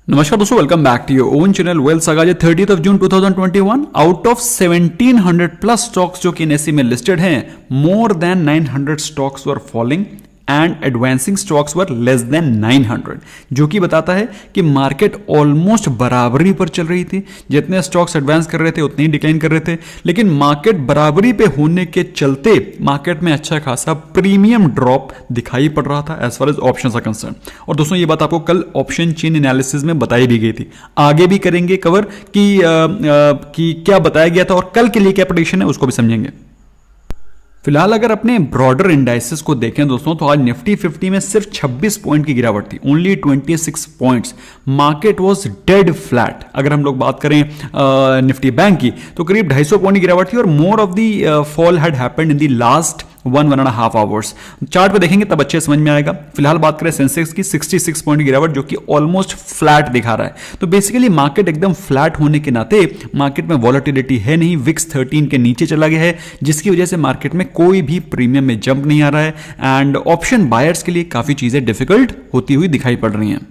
नमस्कार दोस्तों, welcome back to your own channel Wealth Saga. 30th of June 2021 out of 1700 plus stocks जो कि NSE में listed हैं, more than 900 stocks were falling and advancing stocks were less than 900, जो कि बताता है कि मार्केट ऑलमोस्ट बराबरी पर चल रही थी। जितने स्टॉक्स एडवांस कर रहे थे उतने ही डिक्लाइन कर रहे थे, लेकिन मार्केट बराबरी पे होने के चलते मार्केट में अच्छा खासा प्रीमियम ड्रॉप दिखाई पड़ रहा था as far as options are concern. और दोस्तों ये बात आपको कल ऑप्शन चेन एनालिसिस में बताई भी गई थी, आगे भी करेंगे कवर कि क्या बताया गया था और कल के लिए क्या प्रेडिक्शन है उसको भी समझेंगे। फिलहाल अगर अपने ब्रॉडर इंडाइसेस को देखें दोस्तों, तो आज निफ्टी 50 में सिर्फ 26 पॉइंट की गिरावट थी, only 26 points. Market was dead flat. अगर हम लोग बात करें निफ्टी बैंक की, तो करीब 250 पॉइंट की गिरावट थी और more of the fall had happened in the last 1.5 hours. Chart पे देखेंगे तब अच्छे समझ में आएगा। फिलहाल बात करें सेंसेक्स की, 66 पॉइंट की गिरावट जो कि ऑलमोस्ट फ्लैट दिखा रहा है। तो बेसिकली मार्केट एकदम फ्लैट होने के नाते मार्केट में वॉलेटिलिटी है नहीं, विक्स 13 के नीचे चला गया है, जिसकी वजह से मार्केट में कोई भी प्रीमियम में जंप नहीं आ रहा है एंड ऑप्शन बायर्स के लिए काफी चीजें डिफिकल्ट होती हुई दिखाई पड़ रही हैं।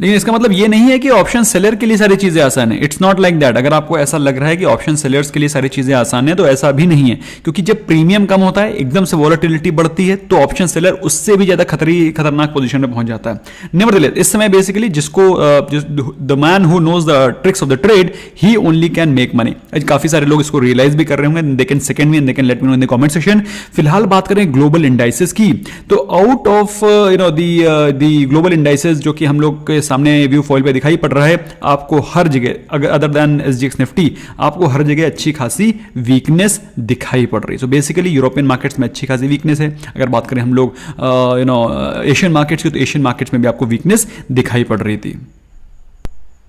लेकिन इसका मतलब ये नहीं है कि ऑप्शन सेलर के लिए सारी चीजें आसान है। It's not like that. अगर आपको ऐसा लग रहा है कि ऑप्शन सेलर्स के लिए सारी चीजें आसान है, तो ऐसा भी नहीं है, क्योंकि जब प्रीमियम कम होता है, एकदम से वॉलेटिलिटी बढ़ती है, तो ऑप्शन सेलर उससे भी ज्यादा खतरनाक पोजीशन में पहुंच जाता है। नेवरदलेस इस समय बेसिकली जिसको the man who knows the tricks of the trade, he only can make money. काफी सारे लोग इसको रियलाइज भी कर रहे होंगे। They can second me and they can let me know in the comment section. फिलहाल बात करें ग्लोबल इंडाइसेस की, तो out of the global indices जो कि हम लोग के सामने व्यू फॉइल पे दिखाई पड़ रहा है, आपको हर जगह, अगर अदर देन एसजीएक्स निफ्टी, आपको हर जगह अच्छी खासी वीकनेस दिखाई पड़ रही है। सो बेसिकली यूरोपियन मार्केट्स में अच्छी खासी वीकनेस है। अगर बात करें हम लोग एशियन मार्केट्स की, तो एशियन मार्केट्स में भी आपको वीकनेस दिखाई पड़ रही थी।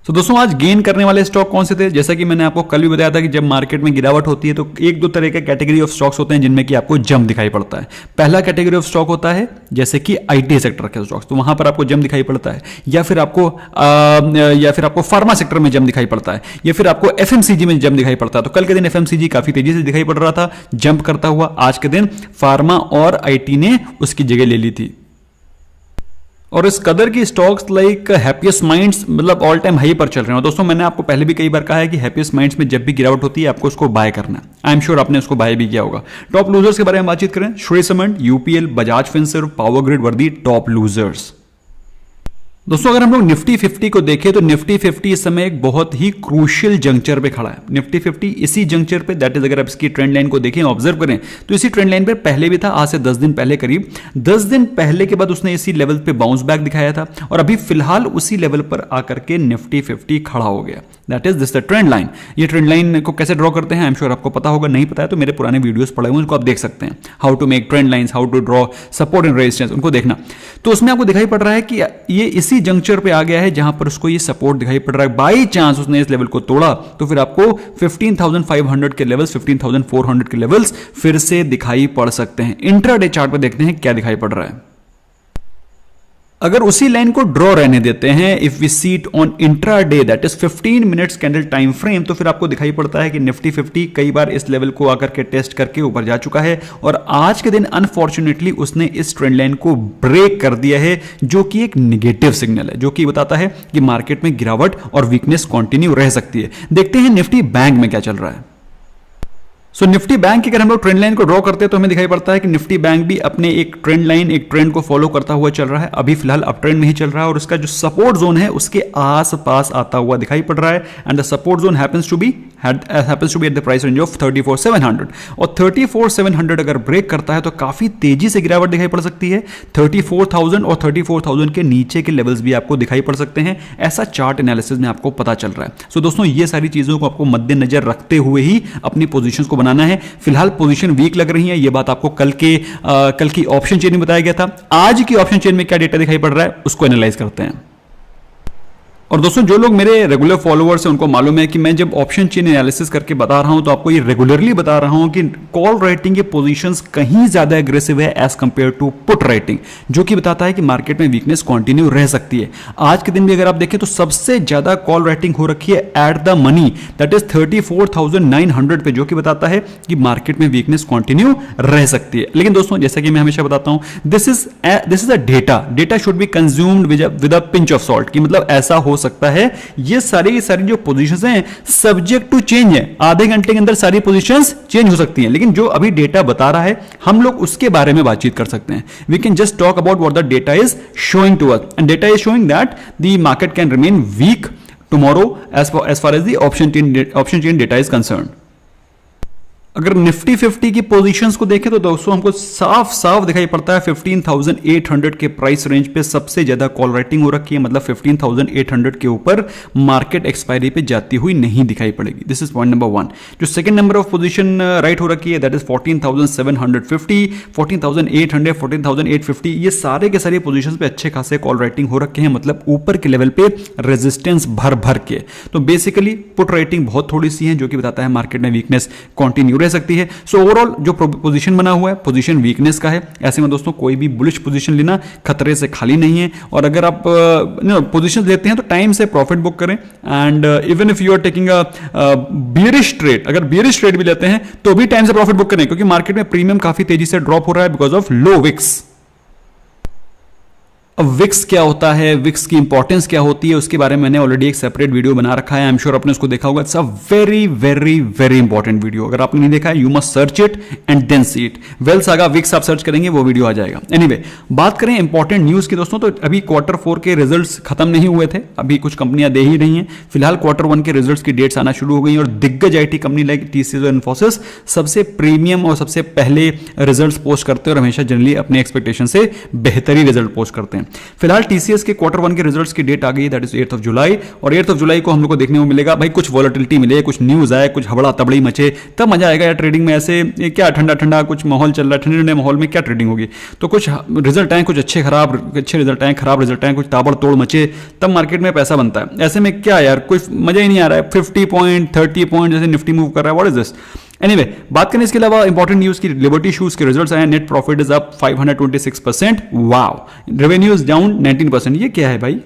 तो दोस्तों आज गेन करने वाले स्टॉक कौन से थे? जैसा कि मैंने आपको कल भी बताया था कि जब मार्केट में गिरावट होती है तो एक दो तरह के कैटेगरी ऑफ स्टॉक्स होते हैं जिनमें कि आपको जंप दिखाई पड़ता है। पहला कैटेगरी ऑफ स्टॉक होता है जैसे कि आईटी सेक्टर के स्टॉक्स, तो वहां पर आपको जंप दिखाई पड़ता है, या फिर आपको फार्मा सेक्टर में जंप दिखाई पड़ता है, या फिर आपको एफएमसीजी में जंप दिखाई पड़ता है। तो कल के दिन एफएमसीजी काफी तेजी से दिखाई पड़ रहा था जंप करता हुआ। आज के दिन फार्मा और आईटी ने उसकी जगह ले ली थी। और इस कदर की स्टॉक्स लाइक हैप्पीएस्ट माइंड्स मतलब ऑल टाइम हाई पर चल रहे हैं। दोस्तों मैंने आपको पहले भी कई बार कहा है कि हैप्पीएस्ट माइंड्स में जब भी गिरावट होती है आपको उसको बाय करना है। आई एम श्योर आपने उसको बाय भी किया होगा। टॉप लूजर्स के बारे में बातचीत करें, Shri cement, UPL, Bajaj Finserv, power grid वर दी टॉप लूजर्स। दोस्तों अगर हम लोग निफ्टी 50 को देखें, तो निफ्टी 50 इस समय एक बहुत ही क्रूशियल जंक्चर पे खड़ा है। निफ्टी 50 इसी जंक्चर पे, दैट इज अगर आप इसकी ट्रेंड लाइन को देखें, ऑब्जर्व करें, तो इसी ट्रेंड लाइन पे पहले भी था, आज से 10 दिन पहले, करीब 10 दिन पहले के बाद उसने इसी लेवल पे बाउंस बैक दिखाया था और अभी फिलहाल उसी लेवल पर आकर के निफ्टी 50 खड़ा हो गया। That is this the trend line. ये ट्रेंड लाइन को कैसे ड्रॉ करते हैं आई एम श्योर आपको पता होगा, नहीं पता है तो मेरे पुराने वीडियोस पड़े हुए उनको आप देख सकते हैं। How to make trend lines, how to draw support and resistance, उनको देखना। तो उसमें आपको दिखाई पड़ रहा है कि ये इसी जंक्चर पे आ गया है जहां पर उसको ये सपोर्ट दिखाई पड़ रहा है। बाई चांस उसने इस लेवल को तोड़ा तो फिर आपको 15,500 के लेवल्स, 15,400 के लेवल्स फिर से दिखाई पड़ सकते हैं। इंट्राडे चार्ट पर देखते हैं क्या दिखाई पड़ रहा है। अगर उसी लाइन को ड्रॉ रहने देते हैं, if we see it on intraday that is 15 minutes candle time frame, तो फिर आपको दिखाई पड़ता है कि निफ्टी 50 कई बार इस लेवल को आकर के टेस्ट करके ऊपर जा चुका है और आज के दिन अनफॉर्चुनेटली उसने इस ट्रेंड लाइन को ब्रेक कर दिया है, जो कि एक नेगेटिव सिग्नल है, जो कि बताता है कि मार्केट में गिरावट और वीकनेस कंटिन्यू रह सकती है। देखते हैं निफ्टी बैंक में क्या चल रहा है। सो निफ्टी बैंक की अगर हम लोग ट्रेंड लाइन को ड्रॉ करते हैं तो हमें दिखाई पड़ता है कि निफ्टी बैंक भी अपने एक ट्रेंड को फॉलो करता हुआ चल रहा है। अभी फिलहाल अप ट्रेंड में ही चल रहा है और उसका जो सपोर्ट जोन है उसके आस पास आता हुआ दिखाई पड़ रहा है and the support zone happens to be at the price range of 34,700 और 34,700 अगर ब्रेक करता है तो काफी तेजी से गिरावट दिखाई पड़ सकती है। 34,000 और 34,000 के नीचे के लेवल्स भी आपको दिखाई पड़ सकते हैं, ऐसा चार्ट एनालिसिस में आपको पता चल रहा है। सो दोस्तों ये सारी चीजों को आपको मद्देनजर रखते हुए ही अपनी पोजीशंस को बनाना है। फिलहाल पोजीशन वीक लग रही है, ये बात आपको कल की ऑप्शन चेन में बताया गया था। आज की ऑप्शन चेन में क्या डेटा दिखाई पड़ रहा है उसको एनालाइज करते हैं। और दोस्तों जो लोग मेरे रेगुलर फॉलोअर्स हैं उनको मालूम है कि मैं जब ऑप्शन चेन एनालिसिस करके बता रहा हूं तो आपको ये रेगुलरली बता रहा हूं कि कॉल राइटिंग के पोजीशंस कहीं ज्यादा एग्रेसिव है as compare to put writing, जो कि बताता है कि मार्केट में वीकनेस कंटिन्यू रह सकती है। आज के दिन भी अगर आप देखें तो सबसे ज्यादा कॉल राइटिंग हो रखी है at the money, that is 34,900 पे, जो कि बताता है कि मार्केट में वीकनेस कंटिन्यू रह सकती है। लेकिन दोस्तों जैसा कि मैं हमेशा बताता हूं, this is a data should be consumed with a pinch of salt, कि मतलब ऐसा हो सकता है ये सारी की सारी जो पोजीशंस हैं सब्जेक्ट टू चेंज है, आधे घंटे के अंदर सारी पोजीशंस चेंज हो सकती हैं, लेकिन जो अभी डेटा बता रहा है हम लोग उसके बारे में बातचीत कर सकते हैं। We can just talk about what the data is showing to us, and data is showing that the market can remain weak tomorrow as far as the option chain data is concerned. अगर Nifty 50 की positions को देखें तो दोस्तों हमको साफ साफ दिखाई पड़ता है 15,800 के प्राइस रेंज पे सबसे ज्यादा कॉल राइटिंग हो रखी है, मतलब 15,800 के ऊपर मार्केट एक्सपायरी पे जाती हुई नहीं दिखाई पड़ेगी। This is point number 1। जो second number of position right हो रखी है दैट इज 14,750, 14,800, 14,850, ये सारे के सारे पोजीशंस पे अच्छे खासे कॉल राइटिंग हो रखे हैं, मतलब ऊपर के लेवल पे रेजिस्टेंस भर भर के। तो बेसिकली पुट राइटिंग बहुत थोड़ी सी है, जो कि बताता है मार्केट में वीकनेस कंटिन्यू रह सकती है। सो ओवरऑल जो पोजीशन बना हुआ है पोजीशन वीकनेस का है। ऐसे में दोस्तों कोई भी बुलिश पोजीशन लेना खतरे से खाली नहीं है, और अगर आप पोजीशन लेते हैं तो टाइम से प्रॉफिट बुक करें। And even if you are taking a bearish trade, अगर बियरिश ट्रेड भी लेते हैं तो भी टाइम से प्रॉफिट बुक करें, क्योंकि मार्केट में प्रीमियम काफी तेजी से ड्रॉप हो रहा है बिकॉज ऑफ लो विक्स। अब विक्स क्या होता है, विक्स की इंपॉर्टेंस क्या होती है, उसके बारे में मैंने ऑलरेडी एक सेपरेट वीडियो बना रखा है। आई एम श्योर आपने उसको देखा होगा। It's a very very very important video. अगर आपने नहीं देखा है you must search it and then see it. Wealth Saga विक्स आप सर्च करेंगे वो वीडियो आ जाएगा। एनीवे, बात करें इंपॉर्टेंट न्यूज की दोस्तों, तो अभी Q4 के रिजल्ट्स खत्म नहीं हुए थे, अभी कुछ कंपनियां दे ही रही हैं। फिलहाल Q1 के रिजल्ट्स की डेट्स आना शुरू हो गई और दिग्गज आईटी कंपनी लाइक TCS और इन्फोसिस सबसे प्रीमियम और सबसे पहले रिजल्ट्स पोस्ट करते हैं और हमेशा जनरली अपने एक्सपेक्टेशन से बेहतर ही रिजल्ट पोस्ट करते हैं। फिलहाल TCS के Q1 के रिजल्ट्स की डेट आ गई, दैट इज 8th of जुलाई, और 8th of जुलाई को हम लोग को देखने को मिलेगा भाई कुछ वॉलेटिलिटी मिले, कुछ न्यूज आए, कुछ हबड़ा तबड़ी मचे, तब मजा आएगा यार ट्रेडिंग में। ऐसे क्या ठंडा ठंडा कुछ माहौल चल रहा है, ठंडे ठंडे माहौल में क्या ट्रेडिंग होगी। तो कुछ रिजल्ट आए, कुछ अच्छे रिजल्ट आए, खराब रिजल्ट आए, कुछ ताबड़तोड़ मचे, तब मार्केट में पैसा बनता है। ऐसे में क्या यार कोई मजा ही नहीं आ रहा है। 50 पॉइंट 30 पॉइंट जैसे निफ्टी मूव कर रहा है, व्हाट इज दिस। एनीवे, बात करें इसके अलावा इंपॉर्टेंट न्यूज की, लिबर्टी शूज के रिजल्ट्स आए, net profit is up 526%, wow, revenue is down 19%। ये क्या है भाई,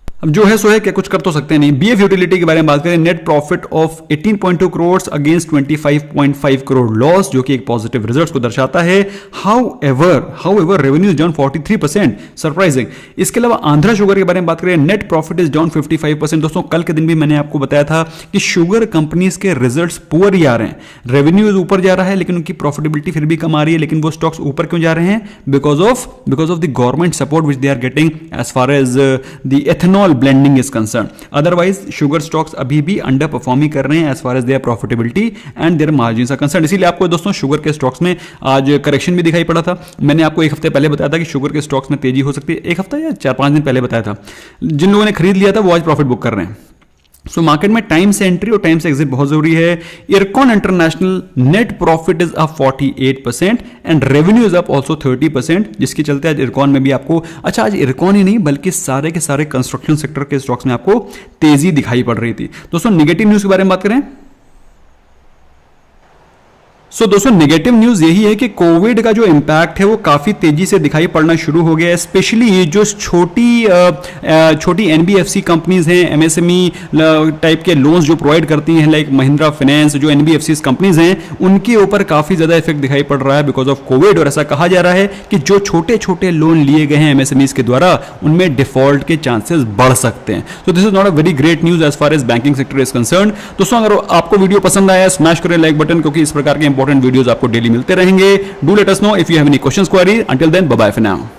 अब जो है सो है, क्या कुछ कर तो सकते नहीं। BF यूटिलिटी के बारे में बात करें, net profit of 18.2 crore against 25.5 crore loss, जो कि एक पॉजिटिव रिजल्ट्स को दर्शाता है। However revenue is down 43%, surprising. इसके अलावा आंध्रा शुगर के बारे में बात करें, नेट प्रॉफिट इज डाउन 55%। दोस्तों कल के दिन भी मैंने आपको बताया था कि शुगर कंपनीज के रिजल्ट्स पुअर ही आ रहे हैं, रेवेन्यू ऊपर जा रहा है लेकिन उनकी प्रॉफिटेबिलिटी फिर भी कम आ रही है। लेकिन वो स्टॉक्स ऊपर क्यों जा रहे हैं? Because of the government support which they are getting as far as the ethanol blending is concern. Otherwise sugar stocks अभी भी अंडर परफॉर्मिंग कर रहे हैं as far as their profitability and their margins are concern. इसीलिए आपको दोस्तों sugar के stocks में आज करेक्शन भी दिखाई पड़ा था। मैंने आपको एक हफ्ते पहले बताया था कि शुगर के स्टॉक्स में तेजी हो सकती है, एक हफ्ता या 4-5 दिन पहले बताया था। जिन लोगों ने खरीद लिया था वो आज प्रॉफिट बुक कर रहे हैं। सो मार्केट में टाइम से एंट्री और टाइम से एग्जिट बहुत जरूरी है। IRCON international net profit is up 48% and revenue is up also 30%, जिसके चलते आज इरकॉन में भी आपको, अच्छा आज इरकॉन ही नहीं बल्कि सारे के सारे कंस्ट्रक्शन सेक्टर के स्टॉक्स में आपको तेजी दिखाई पड़ रही थी। दोस्तों नेगेटिव न्यूज के बारे में बात करें, दोस्तों नेगेटिव न्यूज यही है कि कोविड का जो इंपैक्ट है वो काफी तेजी से दिखाई पड़ना शुरू हो गया है। स्पेशली जो छोटी NBFC कंपनीज हैं, MSME टाइप के लोन्स जो प्रोवाइड करती हैं लाइक महिंद्रा फाइनेंस, जो NBFC कंपनीज हैं उनके ऊपर काफी ज्यादा इफेक्ट दिखाई पड़ रहा है बिकॉज ऑफ कोविड। और ऐसा कहा जा रहा है कि जो छोटे छोटे लोन लिए गए हैं MSMEs के द्वारा उनमें डिफॉल्ट के चांसेस बढ़ सकते हैं। So this is not a very great news as far as banking sector is concern. दोस्तों अगर आपको वीडियो पसंद आया स्मैश करें लाइक बटन, क्योंकि इस प्रकार के इंपॉर्टेंट वीडियोस आपको डेली मिलते रहेंगे। Do let us know if you have any questions, query. Until then bye bye for now.